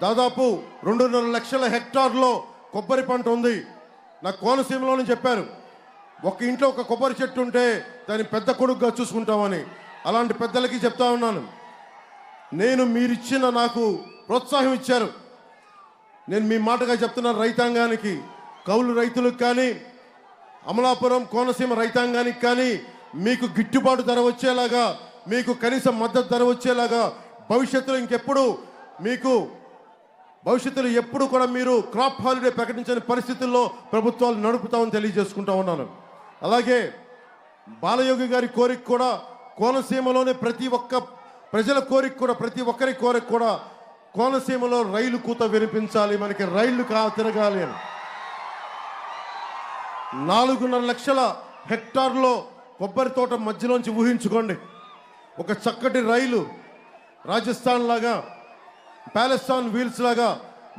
దాదాపు 2.5 లక్షల హెక్టార్లో కొబ్బరి పంట ఉంది. నాకు కోనసీమలోనే చెప్పారు, ఒక ఇంట్లో ఒక కొబ్బరి చెట్టు ఉంటే దాన్ని పెద్ద కొడుకుగా చూసుకుంటామని. అలాంటి పెద్దలకి చెప్తా ఉన్నాను, నేను మీరిచ్చిన నాకు ప్రోత్సాహం ఇచ్చారు. నేను మీ మాటగా చెప్తున్నాను, రైతాంగానికి, కౌలు రైతులకు కానీ, అమలాపురం కోనసీమ రైతాంగానికి కానీ మీకు గిట్టుబాటు ధర వచ్చేలాగా, మీకు కనీస మద్దతు ధర వచ్చేలాగా భవిష్యత్తులో ఎప్పుడు కూడా మీరు క్రాప్ హాలిడే ప్రకటించని పరిస్థితుల్లో ప్రభుత్వాలు నడుపుతామని తెలియజేసుకుంటా ఉన్నాను. అలాగే బాలయోగి గారి కోరిక కూడా, కోనసీమలోనే ప్రతి ఒక్క ప్రజల కోరిక కూడా, ప్రతి ఒక్కరి కోరిక కూడా కోనసీమలో రైలు కూత వినిపించాలి, మనకి రైళ్లు తిరగాలి అని. 4.5 లక్షల హెక్టార్లో కొబ్బరి తోట మధ్యలోంచి ఊహించుకోండి, ఒక చక్కటి రైలు రాజస్థాన్ లాగా, ప్యాలెస్టాన్ వీల్స్ లాగా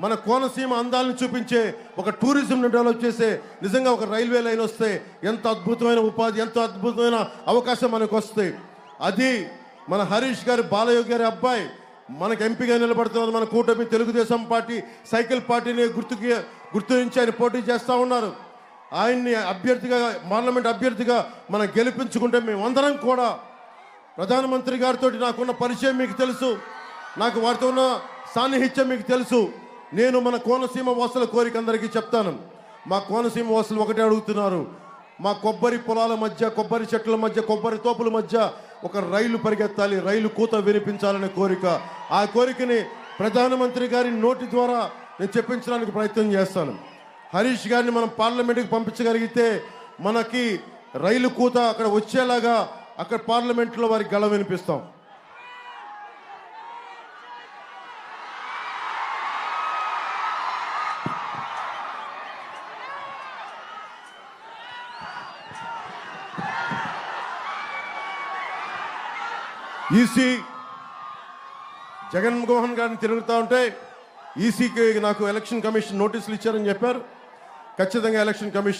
మన కోనసీమ అందాలను చూపించే ఒక టూరిజంను డెవలప్ చేసే నిజంగా ఒక రైల్వే లైన్ వస్తే ఎంత అద్భుతమైన ఉపాధి, ఎంత అద్భుతమైన అవకాశం మనకు వస్తే, అది మన హరీష్ గారి, బాలయోగి గారి అబ్బాయి మనకు ఎంపీగా నిలబడుతున్నారు. మన కూటమి తెలుగుదేశం పార్టీ సైకిల్ పార్టీని గుర్తించి ఆయన పోటీ చేస్తూ ఉన్నారు. ఆయన్ని అభ్యర్థిగా, పార్లమెంట్ అభ్యర్థిగా మనం గెలిపించుకుంటే మేమందరం కూడా, ప్రధానమంత్రి గారితో నాకున్న పరిచయం మీకు తెలుసు, నాకు వారితో ఉన్న సాన్నిహిత్యం మీకు తెలుసు. నేను మన కోనసీమ వాసుల కోరిక అందరికీ చెప్తాను. మా కోనసీమ వాసులు ఒకటే అడుగుతున్నారు, మా కొబ్బరి పొలాల మధ్య, కొబ్బరి చెట్ల మధ్య, కొబ్బరి తోపుల మధ్య ఒక రైలు పరిగెత్తాలి, రైలు కూత వినిపించాలనే కోరిక. ఆ కోరికని ప్రధానమంత్రి గారి నోటి ద్వారా నేను చెప్పించడానికి ప్రయత్నం చేస్తాను. హరీష్ గారిని మనం పార్లమెంట్కి పంపించగలిగితే మనకి రైలు కూత అక్కడ వచ్చేలాగా అక్కడ పార్లమెంట్లో వారికి గళం వినిపిస్తాం. ఈసీ జగన్మోహన్ గారిని తిరుగుతూ ఉంటే ఈసీకి నాకు ఎలక్షన్ కమిషన్ నోటీసులు ఇచ్చారని చెప్పారు. ఖచ్చితంగా ఎలక్షన్ కమిషన్